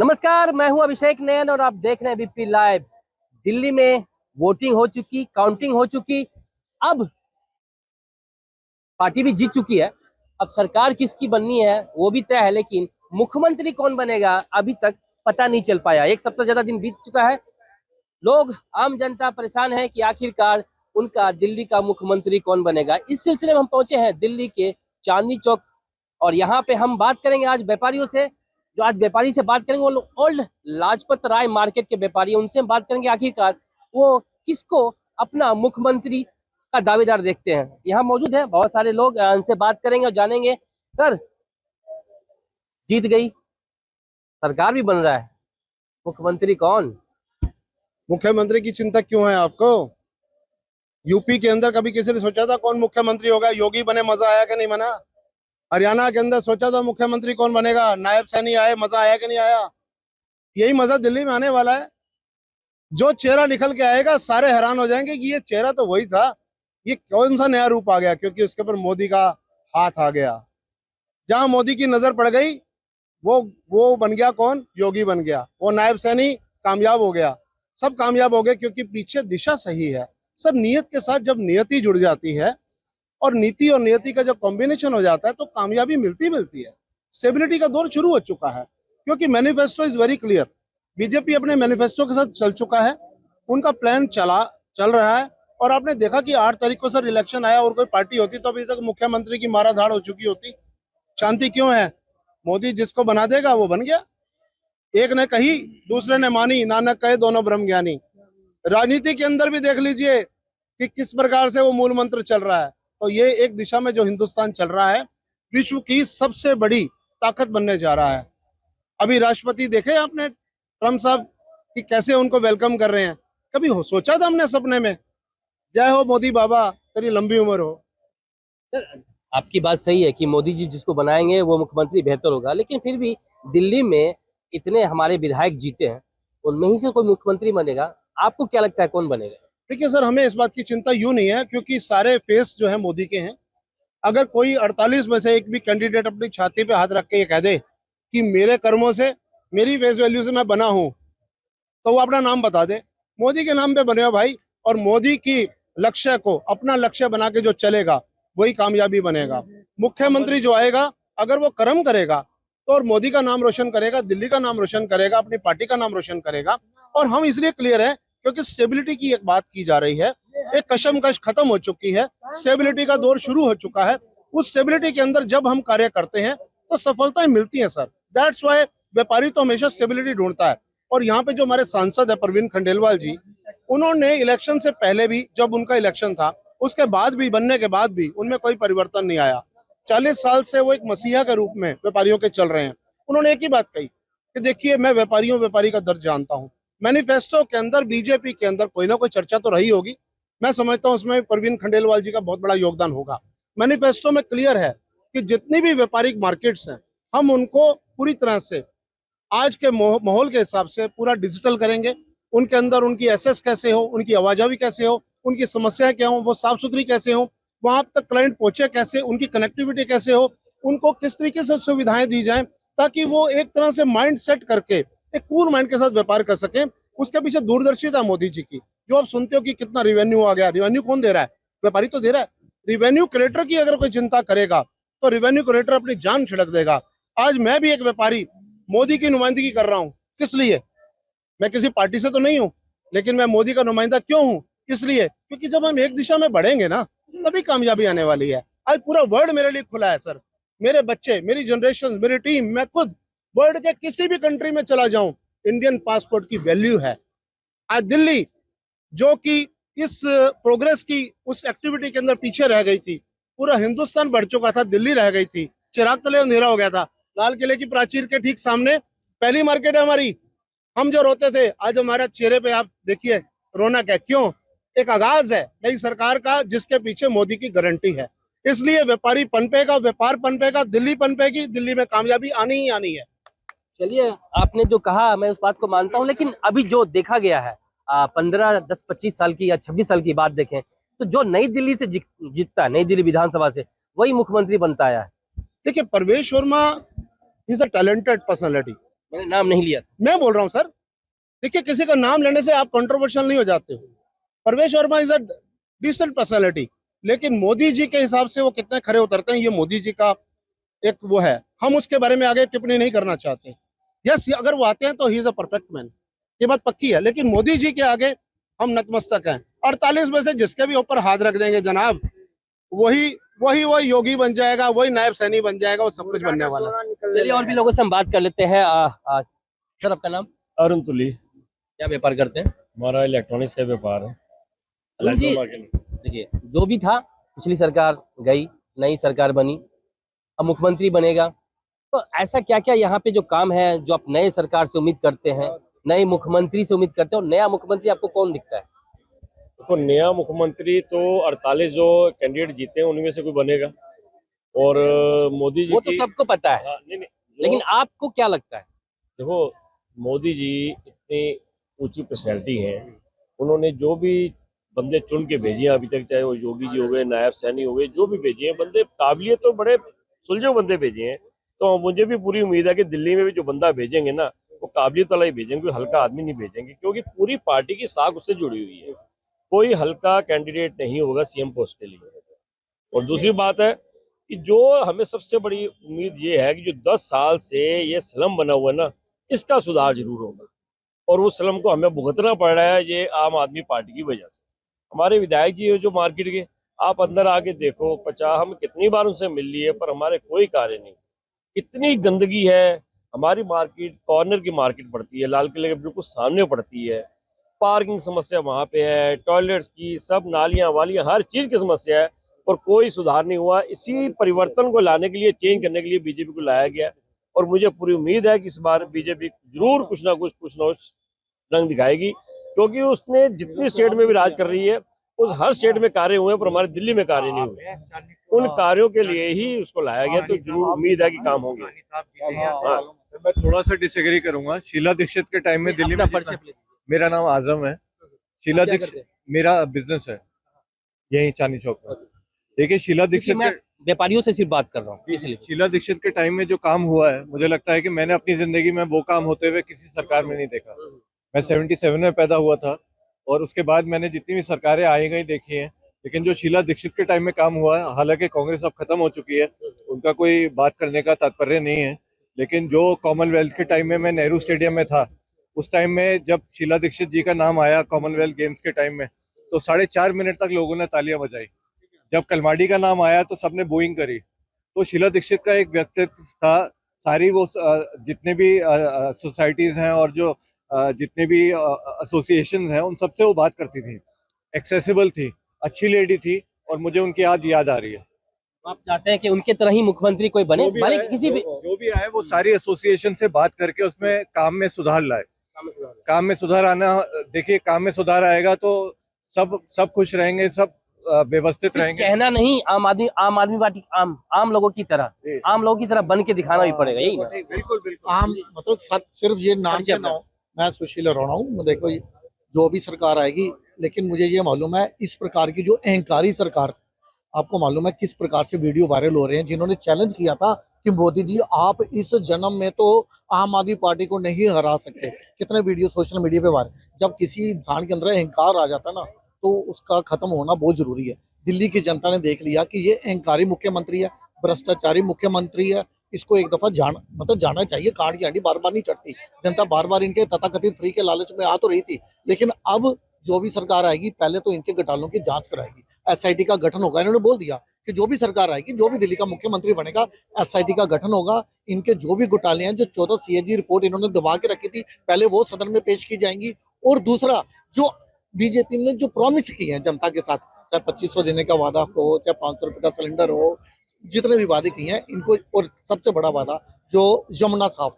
नमस्कार, मैं हूं अभिषेक नयन और आप देख रहे हैं बीपी लाइव। दिल्ली में वोटिंग हो चुकी, काउंटिंग हो चुकी, अब पार्टी भी जीत चुकी है। अब सरकार किसकी बननी है वो भी तय है, लेकिन मुख्यमंत्री कौन बनेगा अभी तक पता नहीं चल पाया। एक सप्ताह ज्यादा दिन बीत चुका है। लोग, आम जनता परेशान है कि आखिरकार उनका दिल्ली का मुख्यमंत्री कौन बनेगा। इस सिलसिले में हम पहुंचे हैं दिल्ली के चांदनी चौक और यहाँ पे हम बात करेंगे आज व्यापारियों से। जो आज व्यापारी से बात करेंगे वो ओल्ड लाजपत राय मार्केट के व्यापारी, उनसे हम बात करेंगे आखिरकार वो किसको अपना मुख्यमंत्री का दावेदार देखते हैं। यहाँ मौजूद है बहुत सारे लोग, उनसे बात करेंगे और जानेंगे। सर, जीत गई सरकार भी बन रहा है, मुख्यमंत्री कौन? मुख्यमंत्री की चिंता क्यों है आपको? यूपी के अंदर कभी किसी ने सोचा था कौन मुख्यमंत्री होगा? योगी बने, मजा आया कि नहीं बना? हरियाणा के अंदर सोचा था मुख्यमंत्री कौन बनेगा? नायब सैनी आए, मजा आया कि नहीं आया? यही मजा दिल्ली में आने वाला है। जो चेहरा निकल के आएगा सारे हैरान हो जाएंगे कि ये चेहरा तो वही था, ये कौन सा नया रूप आ गया? क्योंकि उसके ऊपर मोदी का हाथ आ गया। जहां मोदी की नजर पड़ गई वो बन गया कौन? योगी बन गया। वो नायब सैनी कामयाब हो गया। सब कामयाब हो गए क्योंकि पीछे दिशा सही है। सर, नियत के साथ जब नियति जुड़ जाती है और नीति और नियति का जब कॉम्बिनेशन हो जाता है तो कामयाबी मिलती है। स्टेबिलिटी का दौर शुरू हो चुका है क्योंकि manifesto is very clear. BJP अपने मैनिफेस्टो के साथ चल चुका है, उनका प्लान चल रहा है। और आपने देखा कि 8 तारीख को सर इलेक्शन आया और कोई पार्टी होती तो अभी तक मुख्यमंत्री की माराधाड़ हो चुकी होती। शांति क्यों है? मोदी जिसको बना देगा वो बन गया। एक ने कही, दूसरे ने मानी, नानक कहे दोनों ब्रह्म ज्ञानी। राजनीति के अंदर भी देख लीजिए कि किस प्रकार से वो मूल मंत्र चल रहा है। तो ये एक दिशा में जो हिंदुस्तान चल रहा है, विश्व की सबसे बड़ी ताकत बनने जा रहा है। अभी राष्ट्रपति देखे आपने, ट्रम्प साहब, कि कैसे उनको वेलकम कर रहे हैं? कभी सोचा था हमने सपने में? जय हो मोदी बाबा, तेरी लंबी उम्र हो। सर, आपकी बात सही है कि मोदी जी जिसको बनाएंगे वो मुख्यमंत्री बेहतर होगा, लेकिन फिर भी दिल्ली में इतने हमारे विधायक जीते हैं, उनमें ही से कोई मुख्यमंत्री बनेगा। आपको क्या लगता है कौन बनेगा? देखिए सर, हमें इस बात की चिंता यूं नहीं है क्योंकि सारे फेस जो है मोदी के हैं। अगर कोई 48 में से एक भी कैंडिडेट अपनी छाती पे हाथ रख के ये कह दे कि मेरे कर्मों से, मेरी फेस वैल्यू से मैं बना हूं, तो वो अपना नाम बता दे। मोदी के नाम पे बने हो भाई, और मोदी की लक्ष्य को अपना लक्ष्य बना के जो चलेगा वही कामयाबी बनेगा। मुख्यमंत्री जो आएगा अगर वो कर्म करेगा तो और मोदी का नाम रोशन करेगा, दिल्ली का नाम रोशन करेगा, अपनी पार्टी का नाम रोशन करेगा। और हम इसलिए क्लियर है क्योंकि स्टेबिलिटी की एक बात की जा रही है। एक कशमकश खत्म हो चुकी है, स्टेबिलिटी का दौर शुरू हो चुका है। उस स्टेबिलिटी के अंदर जब हम कार्य करते हैं तो सफलताएं मिलती हैं सर। दैट्स वाई व्यापारी तो हमेशा स्टेबिलिटी ढूंढता है। और यहाँ पे जो हमारे सांसद है प्रवीण खंडेलवाल जी, उन्होंने इलेक्शन से पहले भी, जब उनका इलेक्शन था, उसके बाद भी, बनने के बाद भी उनमें कोई परिवर्तन नहीं आया। 40 साल से वो एक मसीहा के रूप में व्यापारियों के चल रहे हैं। उन्होंने एक ही बात कही कि देखिए, मैं व्यापारी का दर्द जानता हूँ। मैनिफेस्टो के अंदर, बीजेपी के अंदर कोई ना कोई चर्चा तो रही होगी। मैं समझता हूँ उसमें प्रवीण खंडेलवाल जी का बहुत बड़ा योगदान होगा। मैनिफेस्टो में क्लियर है कि जितनी भी व्यापारिक मार्केट्स हैं, हम उनको पूरी तरह से आज के माहौल के हिसाब से पूरा डिजिटल करेंगे। उनके अंदर उनकी एसेस कैसे हो, उनकी आवाजाही कैसे हो, उनकी समस्याएं क्या हो, वो साफ सुथरी कैसे हो, वहां तक क्लाइंट पहुंचे कैसे, उनकी कनेक्टिविटी कैसे हो, उनको किस तरीके से सुविधाएं दी जाएं ताकि वो एक तरह से माइंड सेट करके एक कूल माइंड के साथ व्यापार कर सके। उसके पीछे दूरदर्शिता मोदी जी की, जो आप सुनते हो कि कितना रिवेन्यू आ गया। रिवेन्यू कौन दे रहा है? व्यापारी तो दे रहा है। रिवेन्यू क्रिएटर की अगर कोई चिंता करेगा तो रिवेन्यू क्रिएटर अपनी जान छिड़क देगा। आज मैं भी एक व्यापारी मोदी की नुमाइंदगी कर रहा हूं। किस लिए? मैं किसी पार्टी से तो नहीं हूं, लेकिन मैं मोदी का नुमाइंदा क्यों हूं? इसलिए क्योंकि जब हम एक दिशा में बढ़ेंगे ना, तभी कामयाबी आने वाली है। आज पूरा वर्ल्ड मेरे लिए खुला है सर। मेरे बच्चे, मेरी जनरेशन, मेरी टीम, मैं खुद वर्ल्ड के किसी भी कंट्री में चला जाऊं, इंडियन पासपोर्ट की वैल्यू है। आज दिल्ली, जो कि इस प्रोग्रेस की, उस एक्टिविटी के अंदर पीछे रह गई थी, पूरा हिंदुस्तान बढ़ चुका था, दिल्ली रह गई थी। चिराग तले अंधेरा हो गया था। लाल किले की प्राचीर के ठीक सामने पहली मार्केट है हमारी। हम जो रोते थे, आज हमारे चेहरे पे आप देखिए रौनक है। क्यों? एक आगाज है नई सरकार का, जिसके पीछे मोदी की गारंटी है। इसलिए व्यापारी पनपेगा, व्यापार पनपेगा, दिल्ली पनपेगी, दिल्ली में कामयाबी आनी ही आनी है। चलिए, आपने जो कहा मैं उस बात को मानता हूँ, लेकिन अभी जो देखा गया है 15, 10, 25 साल की या 26 साल की बात देखें तो जो नई दिल्ली से जीतता है, नई दिल्ली विधानसभा से, वही मुख्यमंत्री बनता आया है। देखिए, Parvesh Verma is a talented personality. मैंने नाम नहीं लिया। मैं बोल रहा हूँ सर, देखिए किसी का नाम लेने से आप कंट्रोवर्शियल नहीं हो जाते हो। Parvesh Verma is a decent personality, लेकिन मोदी जी के हिसाब से वो कितने खरे उतरते हैं ये मोदी जी का एक वो है। हम उसके बारे में आगे टिप्पणी नहीं करना चाहते। यस, अगर वो आते हैं तो he is a perfect man, ये बात पक्की है, लेकिन मोदी जी के आगे हम नतमस्तक हैं। 48 में से जिसके भी ऊपर हाथ रख देंगे जनाब, वही वही वही योगी बन जाएगा, वही नायब सैनी बन जाएगा, वो सब कुछ बनने वाला है। चलिए और भी लोगों से हम बात कर लेते हैं। सर आपका नाम? अरुण तुली। क्या व्यापार करते हैं? हमारा इलेक्ट्रॉनिक्स का व्यापार है। अरुण जी, देखिए जो भी था, पिछली सरकार गई, नई सरकार बनी, अब मुख्यमंत्री बनेगा, तो ऐसा क्या क्या यहाँ पे जो काम है जो आप नए सरकार से उम्मीद करते हैं, नए मुख्यमंत्री से उम्मीद करते हो? नया मुख्यमंत्री आपको कौन दिखता है? तो नया मुख्यमंत्री तो 48 जो कैंडिडेट जीते हैं उनमें से कोई बनेगा। और मोदी जी वो तो सबको पता है, हाँ, नहीं, लेकिन आपको क्या लगता है? देखो, मोदी जी इतनी ऊंची पर्सनैलिटी हैं, उन्होंने जो भी बंदे चुन के भेजे हैं अभी तक, चाहे वो योगी जी हो गए, नायब सैनी हो गए, जो भी भेजे हैं बंदे काबिलियत तो बड़े सुलझे बंदे भेजे हैं। तो मुझे भी पूरी उम्मीद है कि दिल्ली में भी जो बंदा भेजेंगे ना, वो काबिलियत वाला ही भेजेंगे, कोई हल्का आदमी नहीं भेजेंगे, क्योंकि पूरी पार्टी की साख उससे जुड़ी हुई है। कोई हल्का कैंडिडेट नहीं होगा सीएम पोस्ट के लिए। और दूसरी बात है कि जो हमें सबसे बड़ी उम्मीद ये है कि जो 10 साल से ये स्लम बना हुआ है ना, इसका सुधार जरूर होगा। और उस स्लम को हमें भुगतना पड़ रहा है ये आम आदमी पार्टी की वजह से। हमारे विधायक जी जो मार्केट के, आप अंदर आके देखो, 50 हम कितनी बार उनसे मिल लिए, पर हमारे कोई कार्य नहीं। इतनी गंदगी है। हमारी मार्केट कॉर्नर की मार्केट पड़ती है, लाल किले के बिल्कुल सामने पड़ती है। पार्किंग समस्या वहाँ पे है, टॉयलेट्स की, सब नालियां वालियां, हर चीज की समस्या है, और कोई सुधार नहीं हुआ। इसी परिवर्तन को लाने के लिए, चेंज करने के लिए बीजेपी को लाया गया। और मुझे पूरी उम्मीद है कि इस बार बीजेपी जरूर कुछ ना कुछ रंग दिखाएगी, क्योंकि उसने जितनी स्टेट में भी राज कर रही है, उस हर स्टेट में कार्य हुए, पर हमारे दिल्ली में कार्य नहीं हुए। उन कार्यों के लिए ही उसको लाया गया, तो जरूर उम्मीद है कि काम होंगे। हाँ। मैं थोड़ा सा डिसएग्री करूंगा। शीला दीक्षित के टाइम में दिल्ली में मेरा नाम आजम है। शीला दीक्षित मेरा बिजनेस है यही चांदनी चौक में। देखिए, शीला दीक्षित मैं व्यापारियों से सिर्फ बात कर रहा हूँ, इसलिए शीला दीक्षित के टाइम में जो काम हुआ है, मुझे लगता है कि मैंने अपनी जिंदगी में वो काम होते हुए किसी सरकार में नहीं देखा। मैं 77 में पैदा हुआ था, और उसके बाद मैंने जितनी भी सरकारें आई गई देखी हैं, लेकिन जो शीला दीक्षित के टाइम में काम हुआ है, हालांकि कांग्रेस अब खत्म हो चुकी है, उनका कोई बात करने का तात्पर्य नहीं है, लेकिन जो कॉमनवेल्थ के टाइम में मैं नेहरू स्टेडियम में था, उस टाइम में जब शीला दीक्षित जी का नाम आया कॉमनवेल्थ गेम्स के टाइम में, तो 4.5 मिनट तक लोगों ने तालियां बजाई। जब कलमाडी का नाम आया तो सबने बोइंग करी। तो शीला दीक्षित का एक व्यक्तित्व था, सारी वो जितने भी सोसाइटीज हैं और जो जितने भी एसोसिएशन हैं, उन सबसे वो बात करती थी, एक्सेसिबल थी, अच्छी लेडी थी, और मुझे उनकी याद आ रही है। आप चाहते हैं कि उनके तरह ही मुख्यमंत्री कोई बने, भले किसी भी जो भी आए वो सारी एसोसिएशन से बात करके उसमें काम में सुधार लाए। काम में सुधार आना, देखिए काम में सुधार आएगा तो सब खुश रहेंगे, सब व्यवस्थित रहेंगे। कहना नहीं, आम आदमी पार्टी आम लोगों की तरह बन के दिखाना भी पड़ेगा, यही ना? बिल्कुल बिल्कुल। आम मतलब सिर्फ ये नाम के ना हो। मैं सुशील अरोड़ा हूँ। देखो, जो भी सरकार आएगी, लेकिन मुझे ये मालूम है इस प्रकार की जो अहंकारी सरकार, आपको मालूम है किस प्रकार से वीडियो वायरल हो रहे हैं, जिन्होंने चैलेंज किया था कि मोदी जी आप इस जन्म में तो आम आदमी पार्टी को नहीं हरा सकते। कितने वीडियो सोशल मीडिया पे वायरल। जब किसी इंसान के अंदर अहंकार आ जाता ना, तो उसका खत्म होना बहुत जरूरी है। दिल्ली की जनता ने देख लिया कि ये अहंकारी मुख्यमंत्री है, भ्रष्टाचारी मुख्यमंत्री है। इसको एक दफा जाना चाहिए। काट की आंटी बार बार नहीं चढ़ती। जनता बार बार इनके तथाकथित फ्री के लालच में आ तो रही थी, लेकिन अब जो भी सरकार आएगी, पहले तो इनके घोटालों की जांच कराएगी। एसआईटी का गठन होगा। इन्होंने बोल दिया कि जो भी सरकार आएगी, जो भी दिल्ली का मुख्यमंत्री बनेगा, एसआईटी का गठन होगा। इनके जो भी घोटाले हैं, जो 14 सीएजी रिपोर्ट इन्होंने दबा के रखी थी, पहले वो सदन में पेश की जाएंगी। और दूसरा, जो बीजेपी ने जो प्रॉमिस किए हैं जनता के साथ, चाहे 2500 देने का वादा हो, चाहे 500 रुपए का सिलेंडर हो, जितने भी वादे किए हैं इनको, और सबसे बड़ा वादा जो यमुना साफ,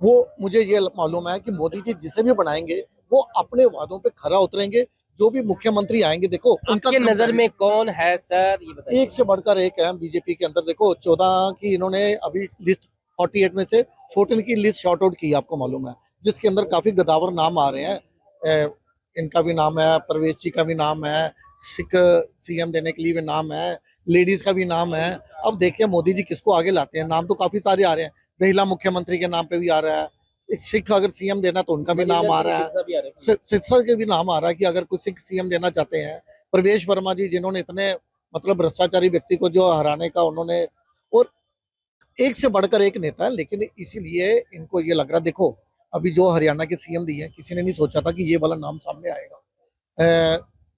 वो मुझे ये मालूम है कि मोदी जी जिसे भी बनाएंगे वो अपने वादों पे खरा उतरेंगे। जो भी मुख्यमंत्री आएंगे, देखो उनके नजर में कौन है सर, ये बताइए। एक से बढ़कर एक है बीजेपी के अंदर। देखो 14 की इन्होंने अभी लिस्ट 48 में से 14 की लिस्ट शॉर्ट आउट की, आपको मालूम है, जिसके अंदर काफी गदावर नाम आ रहे हैं। इनका भी नाम है, परवेश जी का भी नाम है, सिख सीएम देने के लिए भी नाम है, लेडीज का भी नाम है। अब देखिए मोदी जी किसको आगे लाते हैं। नाम तो काफी सारे आ रहे हैं। महिला मुख्यमंत्री के नाम पे भी आ रहा है, एक सिख अगर सीएम देना तो उनका भी नाम आ रहा है, सिरसा के भी नाम आ रहा है कि अगर कोई सिख सीएम देना चाहते हैं। प्रवेश वर्मा जी जिन्होंने इतने मतलब भ्रष्टाचारी व्यक्ति को जो हराने का उन्होंने, और एक से बढ़कर एक नेता है, लेकिन इसीलिए इनको ये लग रहा, देखो अभी जो हरियाणा के सीएम दिए किसी ने नहीं सोचा था कि ये वाला नाम सामने आएगा।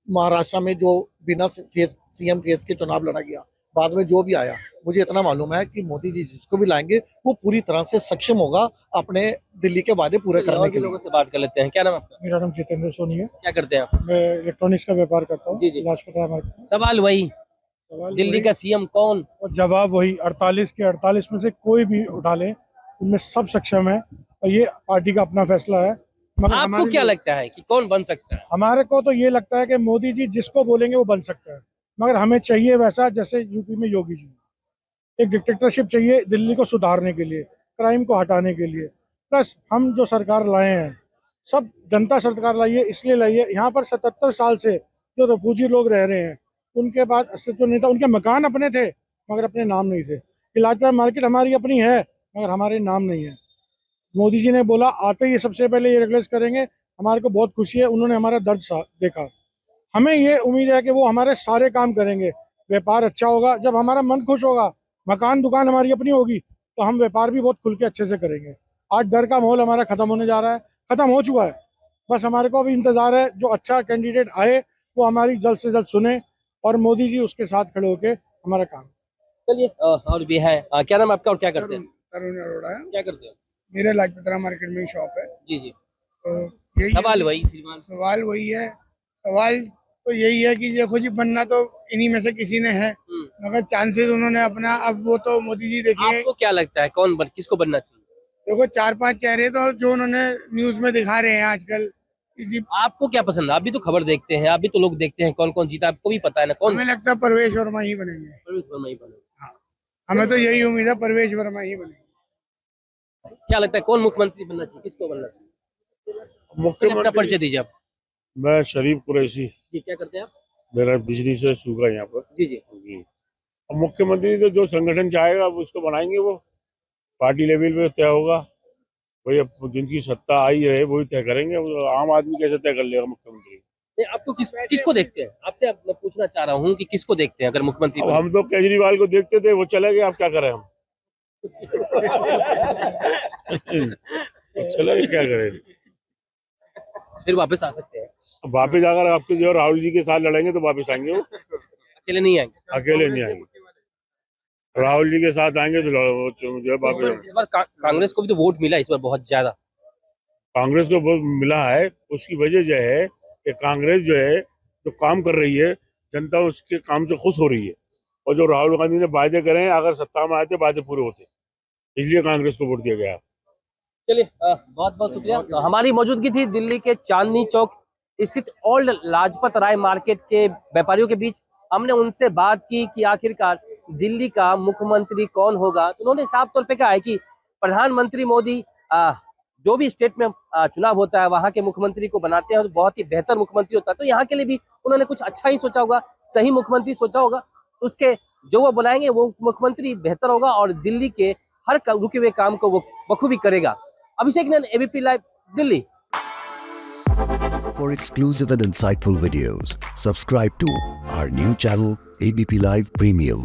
महाराष्ट्र में जो बिना सीएम फेस के चुनाव लड़ा गया, बाद में जो भी आया, मुझे इतना मालूम है कि मोदी जी जिसको भी लाएंगे वो पूरी तरह से सक्षम होगा अपने दिल्ली के वादे पूरे करने के लिए। लोगों से बात कर लेते हैं। क्या नाम आपका? मेरा नाम जितेंद्र सोनी है। क्या करते हैं आप? मैं इलेक्ट्रॉनिक्स का व्यापार करता हूँ। जी जी। लाजपत राय मार्केट। सवाल वही, सवाल दिल्ली वही का सीएम कौन? और जवाब वही, 48 के 48 में से कोई भी उठा ले, उनमें सब सक्षम है और ये पार्टी का अपना फैसला है। मगर आपको हमारे क्या लिए- लगता है कि कौन बन सकता है? हमारे को तो ये लगता है कि मोदी जी जिसको बोलेंगे वो बन सकता है, मगर हमें चाहिए वैसा जैसे यूपी में योगी जी। एक डिक्टेटरशिप चाहिए दिल्ली को सुधारने के लिए, क्राइम को हटाने के लिए। प्लस हम जो सरकार लाए हैं, सब जनता सरकार लाई है, इसलिए लाई है। यहाँ पर 77 साल से जो रिफ्यूजी लोग रह रहे हैं, उनके बाद अस्तित्व नहीं था। उनके मकान अपने थे मगर अपने नाम नहीं थे। लाजपत मार्केट हमारी अपनी है मगर हमारे नाम नहीं है। मोदी जी ने बोला आते ही सबसे पहले ये रेगुलेट करेंगे, हमारे को बहुत खुशी है, उन्होंने हमारा दर्द देखा। हमें ये उम्मीद है कि वो हमारे सारे काम करेंगे, व्यापार अच्छा होगा। जब हमारा मन खुश होगा, मकान दुकान हमारी अपनी होगी, तो हम व्यापार भी बहुत खुल के अच्छे से करेंगे। आज डर का माहौल हमारा खत्म होने जा रहा है, खत्म हो चुका है। बस हमारे को अभी इंतजार है जो अच्छा कैंडिडेट आए वो हमारी जल्द से जल्द सुने और मोदी जी उसके साथ खड़े होके हमारा काम। चलिए और भी है। क्या नाम आपका और क्या करते हैं? तरुण अरोड़ा है। क्या करते हैं? मेरे लाजपत राय मार्केट में शॉप है। जी जी। तो यही सवाल है, वही श्रीमान। सवाल वही है। सवाल तो यही है कि देखो जी, बनना तो इन्हीं में से किसी ने है, मगर चांसेस उन्होंने अपना, अब वो तो मोदी जी देखिए। आपको क्या लगता है कौन किसको बनना चाहिए? देखो 4-5 चेहरे तो जो उन्होंने न्यूज में दिखा रहे हैं आजकल कि जी, आपको क्या पसंद है? आप भी तो खबर देखते हैं, आप भी तो लोग देखते हैं कौन कौन जीता, आपको भी पता है ना कौन? हमें लगता है परवेश वर्मा ही बनेंगे। परवेश वर्मा ही बनेगा। हमें तो यही उम्मीद है, परवेश वर्मा ही बनेंगे। क्या लगता है कौन मुख्यमंत्री बनना चाहिए, किसको बनना चाहिए? अपना मुख्यमंत्री परिचय दीजिए आप। मैं शरीफ कुरैशी, जी, क्या करते हैं आप? मेरा बिजनेस है शुगर यहाँ पर। जी जी। जी। अब मुख्यमंत्री तो जो संगठन चाहेगा वो उसको बनाएंगे, वो पार्टी लेवल पे तय होगा। वही अब जिनकी सत्ता आई है वही तय करेंगे। वो आम आदमी कैसे तय कर लेगा मुख्यमंत्री? नहीं, आपको किसको देखते हैं? आपसे मैं पूछना चाह रहा हूँ कि किसको देखते हैं अगर मुख्यमंत्री अब बने? हम तो केजरीवाल को देखते थे, वो चले गए, अब क्या करें हम? चले गए, क्या करें? फिर वापस आ सकते हैं, अब वापिस अगर आपके जो राहुल जी के साथ लड़ेंगे तो वापस आएंगे, वो अकेले नहीं आएंगे। अकेले नहीं आएंगे। राहुल जी के साथ आएंगे तो जो है वापिस। इस बार कांग्रेस को भी तो वोट मिला इस बार बहुत ज्यादा। कांग्रेस को बहुत मिला है, उसकी वजह जो है कि कांग्रेस जो है जो काम कर रही है, जनता उसके काम से खुश हो रही है। और जो राहुल गांधी ने वायदे करे हैं, अगर सत्ता में आए थे वायदे पूरे होते, इसलिए कांग्रेस को वोट दिया गया। चलिए बहुत बहुत शुक्रिया। तो हमारी मौजूदगी थी दिल्ली के चांदनी चौक स्थित ओल्ड लाजपत राय मार्केट के व्यापारियों के बीच। हमने उनसे बात की कि आखिरकार दिल्ली का मुख्यमंत्री कौन होगा। तो उन्होंने साफ तौर पे कहा है कि प्रधानमंत्री मोदी जो भी स्टेट में चुनाव होता है वहां के मुख्यमंत्री को बनाते हैं, तो बहुत ही बेहतर मुख्यमंत्री होता है। तो यहाँ के लिए भी उन्होंने कुछ अच्छा ही सोचा होगा, सही मुख्यमंत्री सोचा होगा, उसके जो वो बनाएंगे वो मुख्यमंत्री बेहतर होगा और दिल्ली के हर रुके हुए काम को वो बखूबी करेगा। Abhishek Nain, ABP live, Delhi. For exclusive and insightful videos, subscribe to our new channel ABP Live Premium.